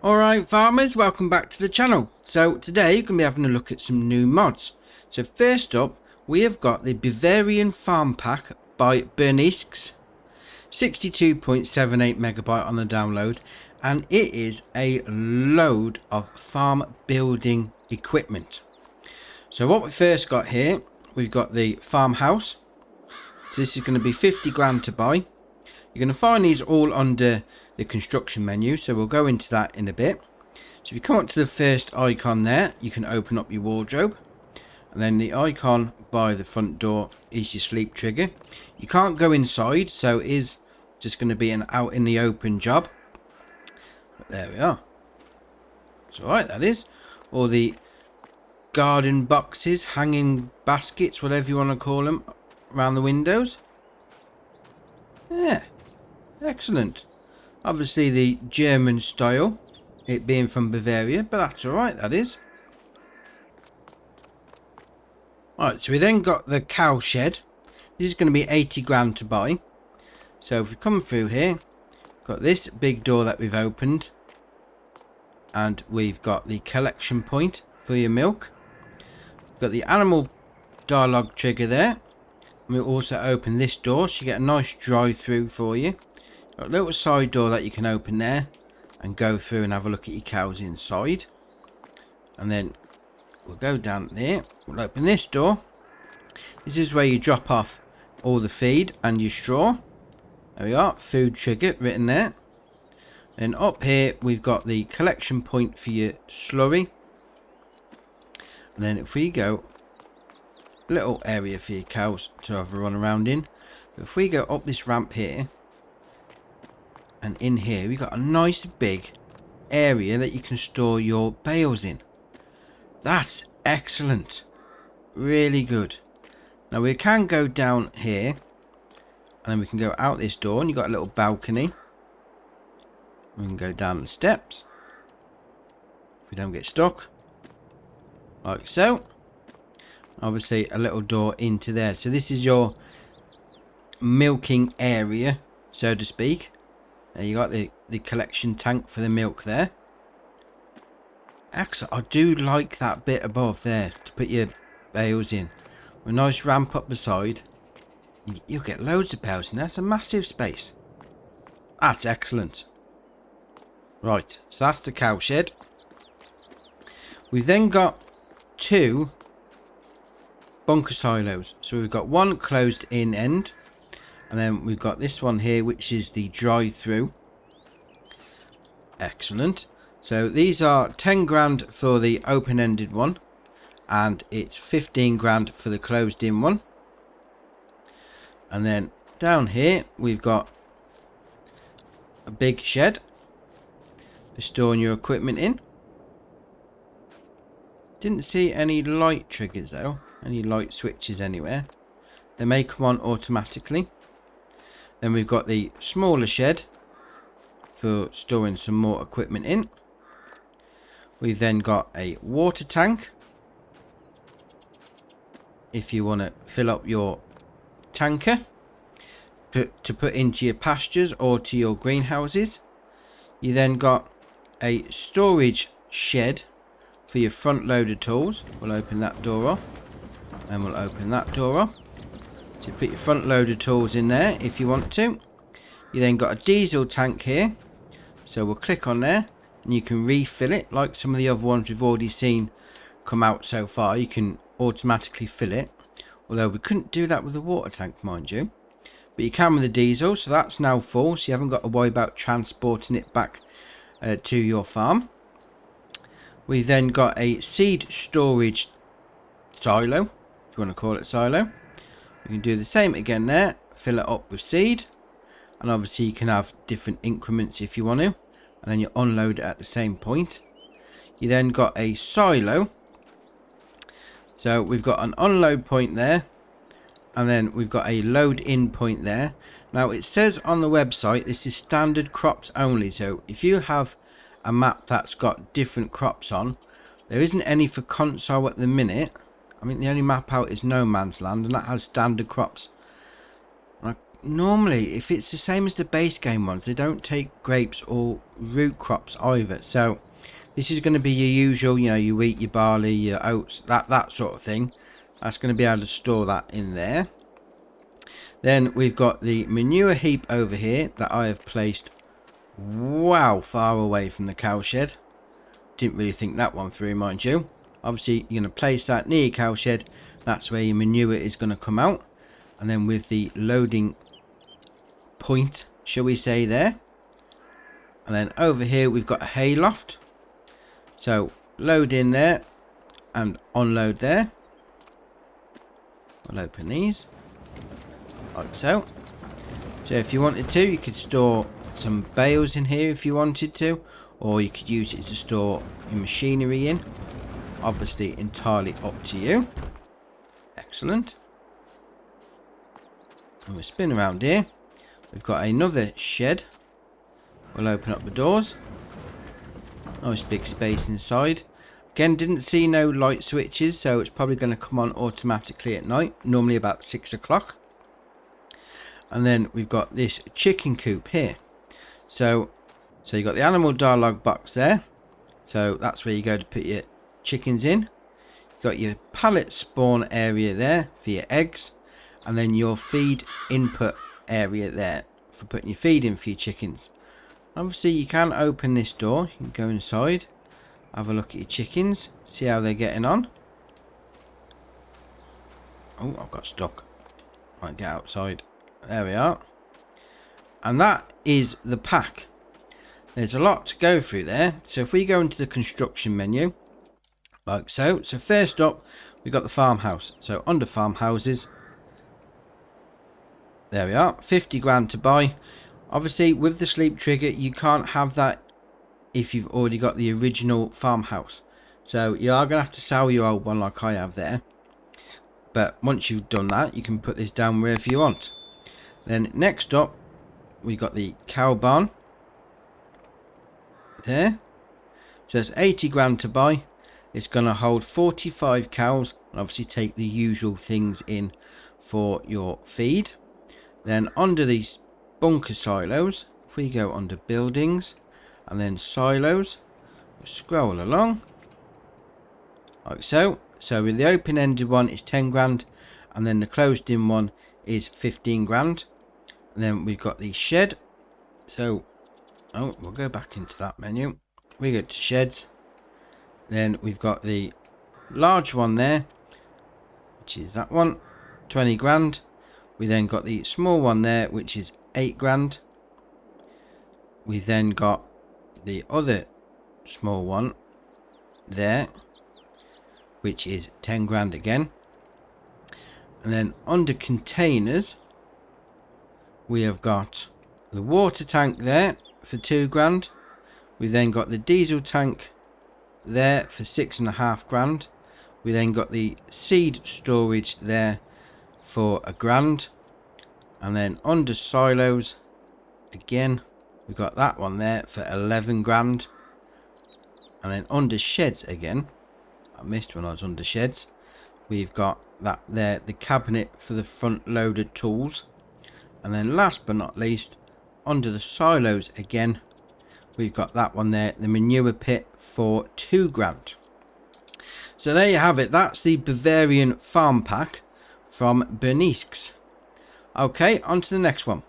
Alright farmers, welcome back to the channel. So today you're going to be having a look at some new mods. So first up we have got the Bavarian Farm Pack by Bernice, 62.78 megabyte on the download, and it is a load of farm building equipment. So what we first got here, we've got the farmhouse. So this is going to be 50 grand to buy. You're going to find these all under the construction menu, so we'll go into that in a bit. So if you come up to the first icon there, you can open up your wardrobe, and then the icon by the front door is your sleep trigger. You can't go inside, so it is just going to be an out in the open job, but there we are. It's alright, that is. Or the garden boxes, hanging baskets, whatever you want to call them, around the windows. Yeah, excellent. Obviously the German style, it being from Bavaria, but that's alright, that is. Alright, so we then got the cow shed. This is going to be 80 grand to buy. So if we come through here, got this big door that we've opened, and we've got the collection point for your milk. We've got the animal dialogue trigger there. And we'll also open this door, so you get a nice drive through for you. Got a little side door that you can open there and go through and have a look at your cows inside. And then we'll go down there, we'll open this door. This is where you drop off all the feed and your straw. There we are, food trigger written there. Then up here we've got the collection point for your slurry. And then if we go, little area for your cows to have a run around in. If we go up this ramp here, and in here we've got a nice big area that you can store your bales in. That's excellent, really good. Now we can go down here, and then we can go out this door, and you've got a little balcony. We can go down the steps if we don't get stuck, like so. Obviously a little door into there, so this is your milking area, so to speak. There you got the collection tank for the milk there. Excellent. I do like that bit above there to put your bales in. With a nice ramp up the side, you'll get loads of bales in there. That's a massive space. That's excellent. Right, so that's the cow shed. We've then got two bunker silos. So we've got one closed in end, and then we've got this one here, which is the drive through. Excellent. So these are 10 grand for the open-ended one, and it's 15 grand for the closed in one. And then down here we've got a big shed for storing your equipment in. Didn't see any light triggers though, any light switches anywhere. They may come on automatically. Then we've got the smaller shed for storing some more equipment in. We've then got a water tank if you want to fill up your tanker to put into your pastures or to your greenhouses. You then got a storage shed for your front loader tools. We'll open that door up, and we'll open that door up. So you put your front loader tools in there if you want to. You then got a diesel tank here, so we'll click on there and you can refill it like some of the other ones we've already seen come out so far. You can automatically fill it, although we couldn't do that with the water tank, mind you, but you can with the diesel. So that's now full, so you haven't got to worry about transporting it back to your farm. We've then got a seed storage silo, if you want to call it silo. You can do the same again there, fill it up with seed, and obviously you can have different increments if you want to, and then you unload it at the same point. You then got a silo, so we've got an unload point there, and then we've got a load in point there. Now it says on the website this is standard crops only, so if you have a map that's got different crops on, there isn't any for console at the minute. I mean, the only map out is No Man's Land, and that has standard crops. I'm normally, if it's the same as the base game ones, they don't take grapes or root crops either. So this is going to be your usual, you know, your wheat, your barley, your oats, that sort of thing. That's going to be able to store that in there. Then we've got the manure heap over here that I have placed wow far away from the cow shed. Didn't really think that one through, mind you. Obviously, you're going to place that near your cow shed. That's where your manure is going to come out. And then with the loading point, shall we say, there. And then over here, we've got a hay loft. So, load in there and unload there. I'll open these. Like so. So, if you wanted to, you could store some bales in here if you wanted to. Or you could use it to store your machinery in. Obviously, entirely up to you. Excellent. And we'll spin around here. We've got another shed. We'll open up the doors. Nice big space inside. Again, didn't see no light switches, so it's probably going to come on automatically at night. Normally about 6 o'clock. And then we've got this chicken coop here. So you've got the animal dialogue box there. So that's where you go to put your chickens in. You've got your pallet spawn area there for your eggs. And then your feed input area there for putting your feed in for your chickens. Obviously, you can open this door. You can go inside, have a look at your chickens, see how they're getting on. Oh, I've got stuck. Might get outside. There we are. And that is the pack. There's a lot to go through there. So if we go into the construction menu, like so. So first up, we've got the farmhouse. So under farmhouses, there we are. 50 grand to buy. Obviously, with the sleep trigger, you can't have that if you've already got the original farmhouse. So you are going to have to sell your old one like I have there. But once you've done that, you can put this down wherever you want. Then next up, we got the cow barn. There. So it's 80 grand to buy. It's going to hold 45 cows. And obviously take the usual things in for your feed. Then under these bunker silos, if we go under buildings and then silos, we'll scroll along like so. So with the open-ended one is 10 grand and then the closed-in one is 15 grand. And then we've got the shed. So we'll go back into that menu. We go to sheds. Then we've got the large one there, which is that one, 20 grand. We then got the small one there, which is 8 grand. We then got the other small one there, which is 10 grand again. And then under containers, we have got the water tank there for 2 grand. We then got the diesel tank there for 6.5 grand. We then got the seed storage there for £1 grand. And then under silos again, we got that one there for 11 grand. And then under sheds again, I missed when I was under sheds, we've got that there, the cabinet for the front loaded tools. And then last but not least, under the silos again, we've got that one there, the manure pit for 2 grand. So there you have it. That's the Bavarian farm pack from Bernisk's. Okay, on to the next one.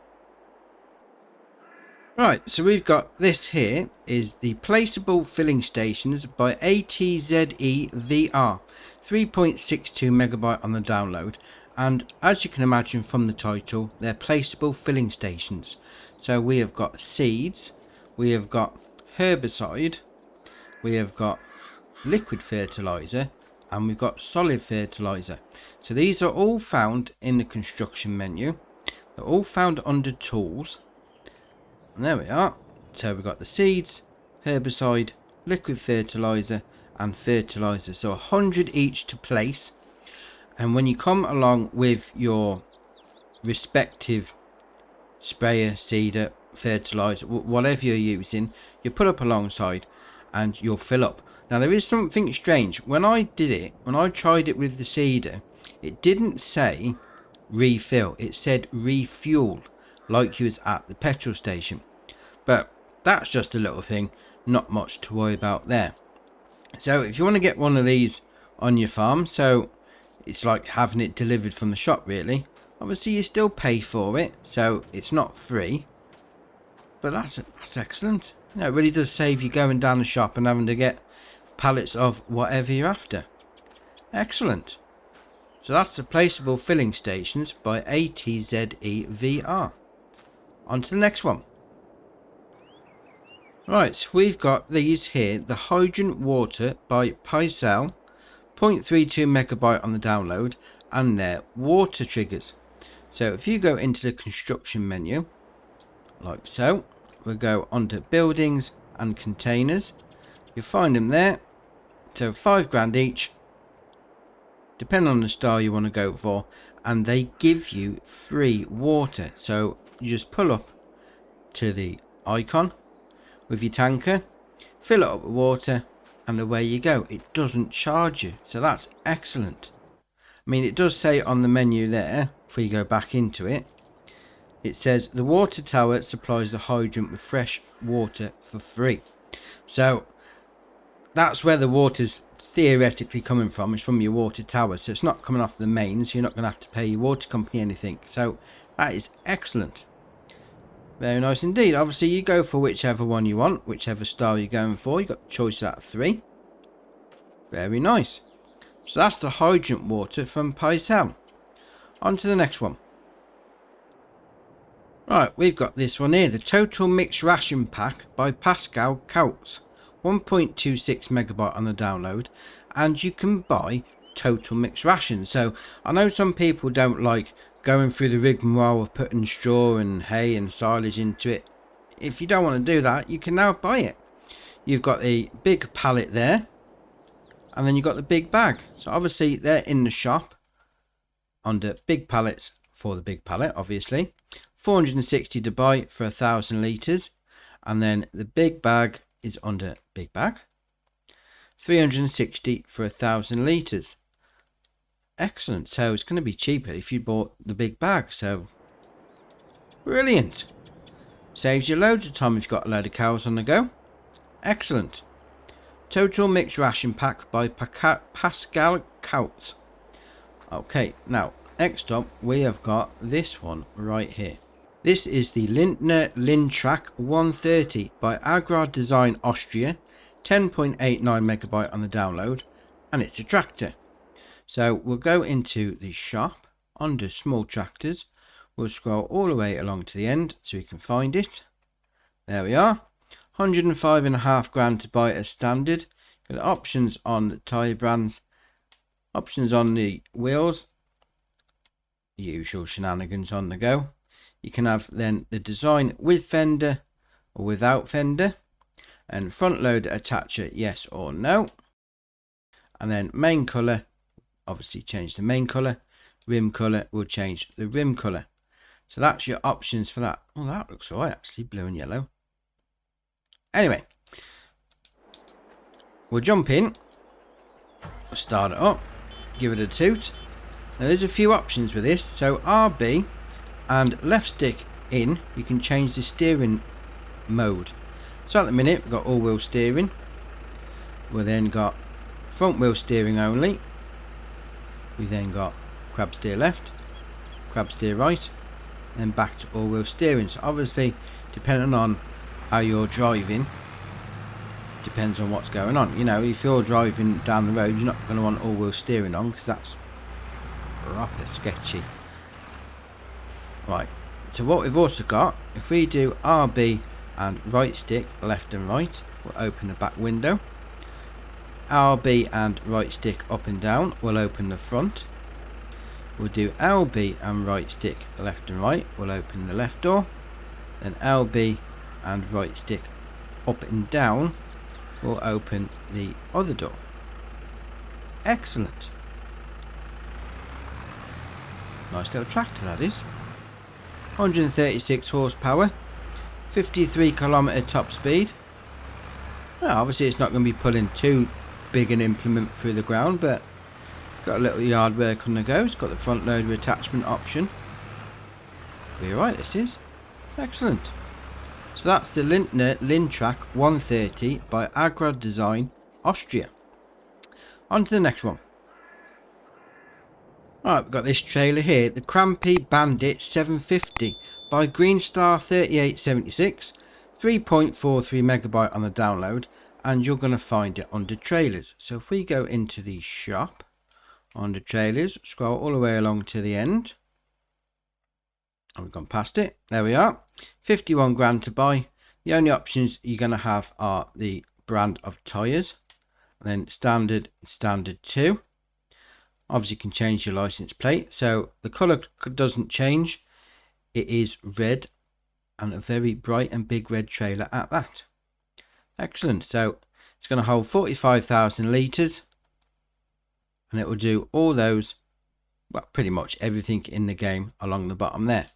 Right, so we've got this here is the Placeable filling stations by ATZE VR, 3.62 megabyte on the download, and as you can imagine from the title, they're placeable filling stations. So we have got seeds, we have got herbicide, we have got liquid fertilizer, and we've got solid fertilizer. So these are all found in the construction menu. They're all found under tools. And there we are. So we've got the seeds, herbicide, liquid fertilizer, and fertilizer. So 100 each to place. And when you come along with your respective sprayer, seeder, fertilizer, whatever you're using, you put up alongside and you'll fill up. Now there is something strange. When I did it, when I tried it with the seeder, it didn't say refill. It said refuel, like you was at the petrol station. But that's just a little thing, not much to worry about there. So if you want to get one of these on your farm, so it's like having it delivered from the shop really. Obviously you still pay for it, so it's not free. But that's excellent. You know, it really does save you going down the shop and having to get pallets of whatever you're after. Excellent. So that's the Placeable filling stations by ATZEVR. On to the next one. Right, we've got these here, the Hydrant Water by Placeable, 0.32 megabyte on the download, and their water triggers. So if you go into the construction menu, like so, we'll go onto buildings and containers. You'll find them there. So £5 each, depending on the style you want to go for, and they give you free water. So you just pull up to the icon with your tanker, fill it up with water, and away you go. It doesn't charge you, so that's excellent. I mean, it does say on the menu there, if we go back into it, it says the water tower supplies the hydrant with fresh water for free. So that's where the water's theoretically coming from. It's from your water tower, so it's not coming off the mains. You're not going to have to pay your water company anything. So that is excellent. Very nice indeed. Obviously you go for whichever one you want, whichever style you're going for. You've got the choice out of 3. Very nice. So that's the Hydrant Water from Placeable. On to the next one. Right, we've got this one here, the Total Mix Ration Pack by Pascal Coutts, 1.26 megabyte on the download, and you can buy Total Mix Rations. So I know some people don't like going through the rigmarole of putting straw and hay and silage into it. If you don't want to do that, you can now buy it. You've got a big pallet there, and then you've got the big bag. So obviously they're in the shop under big pallets for the big pallet, obviously. 460 to buy for 1,000 litres, and then the big bag is under big bag, 360 for 1,000 litres. Excellent. So it's going to be cheaper if you bought the big bag. So brilliant. Saves you loads of time if you've got a load of cows on the go. Excellent. Total Mix Ration Pack by Pascal Coutts. Okay, now next up we have got this one right here. This is the Linn Track 130 by Agrar Design Austria, 10.89 megabyte on the download, and it's a tractor. So we'll go into the shop under small tractors. We'll scroll all the way along to the end so we can find it. There we are. 105.5 grand to buy as standard. Got options on the tyre brands, options on the wheels, usual shenanigans on the go. You can have then the design with fender or without fender, and front loader attacher, yes or no, and then main colour, obviously change the main colour, rim colour will change the rim colour. So that's your options for that. Oh, that looks alright actually, blue and yellow. Anyway, we'll jump in, we'll start it up, give it a toot. Now there's a few options with this. So RB and left stick in, you can change the steering mode. So at the minute we've got all wheel steering. We've then got front wheel steering only. We then got crab steer left, crab steer right, and then back to all wheel steering. So obviously depending on how you're driving, depends on what's going on. You know, if you're driving down the road, you're not going to want all wheel steering on because that's proper sketchy. Right, so what we've also got, if we do RB and right stick left and right, we'll open the back window. RB and right stick up and down will open the front. We'll do LB and right stick left and right, we'll open the left door. Then LB and right stick up and down will open the other door. Excellent. Nice little tractor that is. 136 horsepower, 53 kilometer top speed. Well, obviously it's not going to be pulling too big an implement through the ground, but Got a little yard work on the go. It's got the front loader attachment option. Be alright, this is. Excellent. So that's the Linn Track 130 by Agro Design, Austria. On to the next one. Alright, we've got this trailer here, the Crampy Bandit 750 by Greenstar 3876, 3.43 megabyte on the download, and you're going to find it under trailers. So if we go into the shop, under trailers, scroll all the way along to the end, and we've gone past it, there we are, 51 grand to buy. The only options you're going to have are the brand of tyres, and then standard 2. Obviously you can change your license plate, so the colour doesn't change. It is red, and a very bright and big red trailer at that. Excellent. So it's going to hold 45,000 litres, and it will do all those, well, pretty much everything in the game along the bottom there.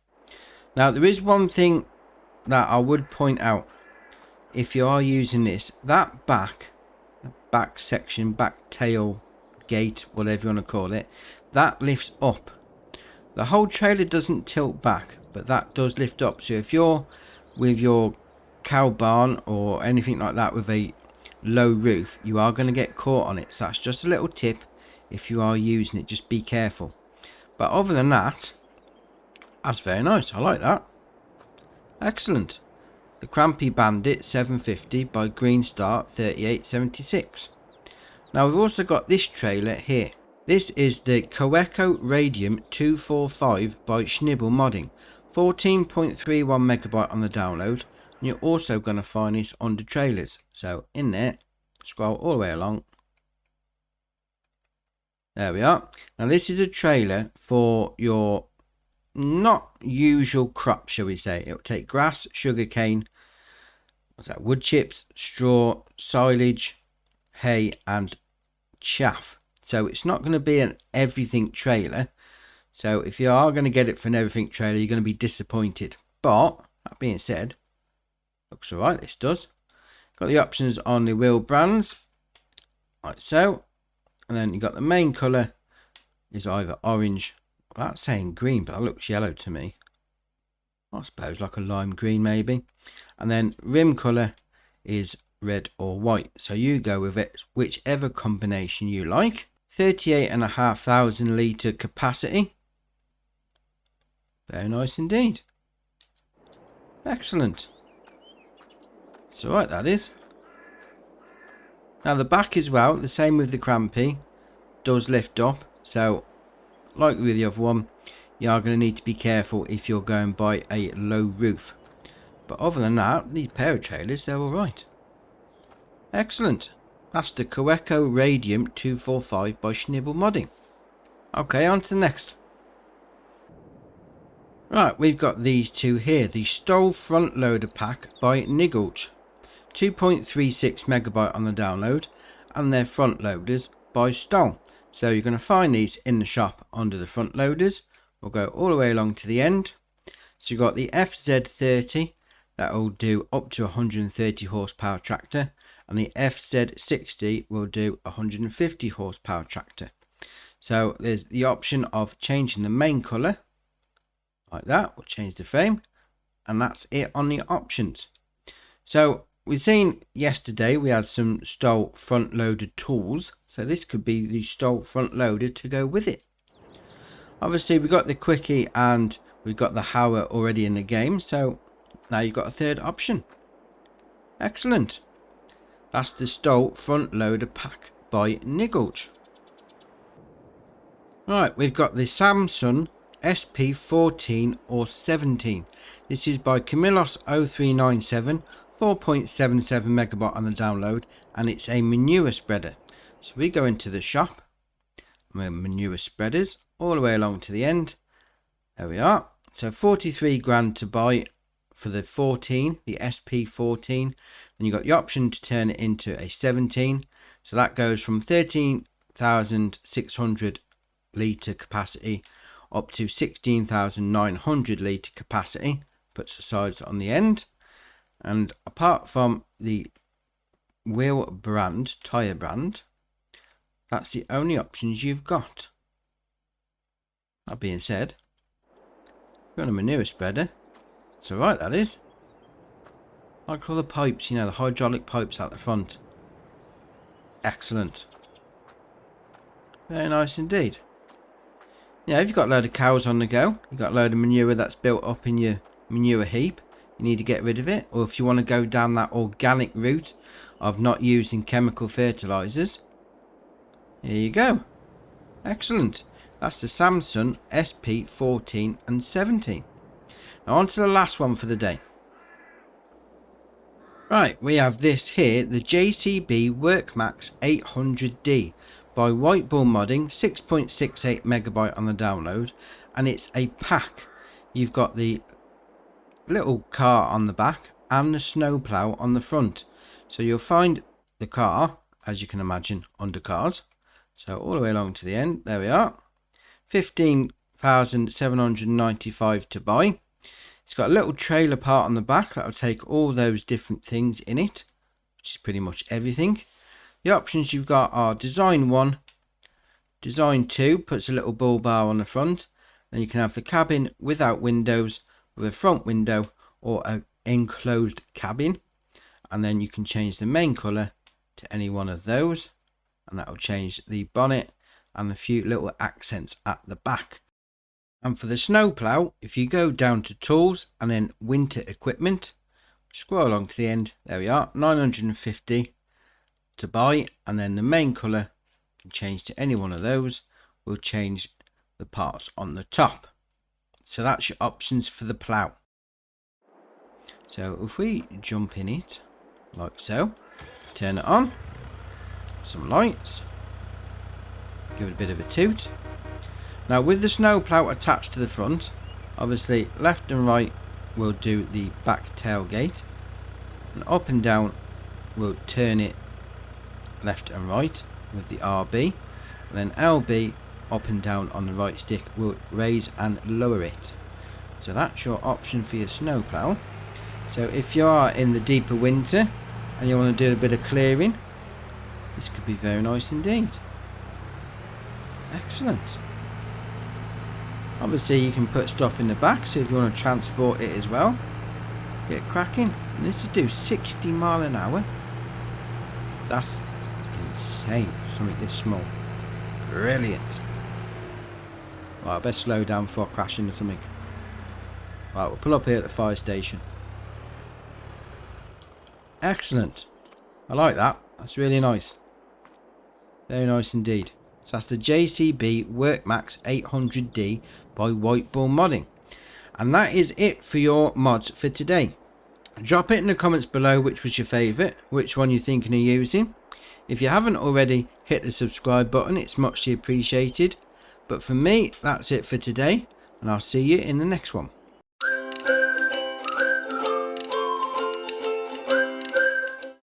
Now there is one thing that I would point out. If you are using this, that back section, back tail gate, whatever you want to call it, that lifts up. The whole trailer doesn't tilt back, but that does lift up. So if you're with your cow barn or anything like that with a low roof, you are going to get caught on it. So that's just a little tip. If you are using it, just be careful. But other than that, that's very nice. I like that. Excellent. The Crampy Bandit 750 by Greenstar 3876. Now we've also got this trailer here. This is the Korko Radium 245 by Schnibble Modding. 14.31 megabyte on the download. And you're also going to find this under trailers. So in there, scroll all the way along. There we are. Now this is a trailer for your not usual crop, shall we say. It will take grass, sugarcane, what's that, wood chips, straw, silage, hay and chaff. So it's not going to be an everything trailer. So if you are going to get it for an everything trailer, you're going to be disappointed. But that being said, looks alright, this does. Got the options on the wheel brands, like so. And then you've got the main colour is either orange, that's saying green, but that looks yellow to me. I suppose like a lime green maybe. And then rim colour is red or white. So you go with it, whichever combination you like. 38,500 litre capacity. Very nice indeed. Excellent. It's alright, that is. Now the back as well, the same with the Crampy, does lift up. So like with the other one, you are going to need to be careful if you're going by a low roof. But other than that, these pair of trailers, they're alright. Excellent. That's the Korko Radium 245 by Schnibble Modding. Okay, on to the next. Right, we've got these two here. The Stoll Front Loader Pack by Nigulch. 2.36 megabyte on the download, and they're front loaders by Stoll. So you're going to find these in the shop under the front loaders. We'll go all the way along to the end. So you've got the FZ30, that will do up to 130 horsepower tractor, and the FZ60 will do 150 horsepower tractor. So there's the option of changing the main colour, like that. We'll change the frame, and that's it on the options. So we've seen yesterday we had some Stoll front loaded tools, so this could be the Stoll front loader to go with it. Obviously we've got the Quickie and we've got the Hauer already in the game, so now you've got a third option. Excellent. That's the Stoll front loader pack by Nigulch. Right, we've got the Samsung SP14 or 17. This is by Camillos 0397, 4.77 megabyte on the download, and it's a manure spreader. So we go into the shop, manure spreaders, all the way along to the end. There we are. So 43 grand to buy for the 14, the SP14. And you've got the option to turn it into a 17. So that goes from 13,600 litre capacity up to 16,900 litre capacity. Puts the sides on the end. And apart from the wheel brand, tyre brand, That's the only options you've got. That being said, we've got a manure spreader. It's alright, that is. I like all the pipes, you know, the hydraulic pipes out the front. Excellent. Very nice indeed. Yeah, if you've got a load of cows on the go, you've got a load of manure that's built up in your manure heap, you need to get rid of it. Or if you want to go down that organic route of not using chemical fertilizers, here you go. Excellent. That's the Samsung SP14 and 17. Now on to the last one for the day. Right, we have this here, the JCB Work Max 800D by White Bull Modding, 6.68 megabyte on the download, and it's a pack. You've got the little car on the back and the snowplow on the front. So you'll find the car, as you can imagine, under cars. So all the way along to the end, there we are. 15,795 to buy. It's got a little trailer part on the back that will take all those different things in it, which is pretty much everything. The options you've got are Design 1, Design 2 puts a little bull bar on the front. Then you can have the cabin without windows with a front window or an enclosed cabin. And then you can change the main colour to any one of those. And that will change the bonnet and the few little accents at the back. And for the snowplow, if you go down to Tools and then Winter Equipment, scroll along to the end, there we are, 950 to buy, and then the main colour can change to any one of those. We'll change the parts on the top. So that's your options for the plough. So if we jump in it, like so, turn it on, some lights, give it a bit of a toot. Now with the snowplow attached to the front, obviously left and right will do the back tailgate, and up and down will turn it left and right with the RB, and then LB up and down on the right stick will raise and lower it. So that's your option for your snowplow. So if you are in the deeper winter and you want to do a bit of clearing, this could be very nice indeed. Excellent. Obviously you can put stuff in the back, so if you want to transport it as well, get cracking. And this will do 60 miles an hour. That's insane for something this small. Brilliant. Right, I better slow down before I crash into something. Right, we'll pull up here at the fire station. Excellent. I like that. That's really nice. Very nice indeed. So that's the JCB Work Max 800D by White Bull Modding. And that is it for your mods for today. Drop it in the comments below which was your favourite, which one you're thinking of using. If you haven't already, hit the subscribe button, it's muchly appreciated. But for me, that's it for today, and I'll see you in the next one.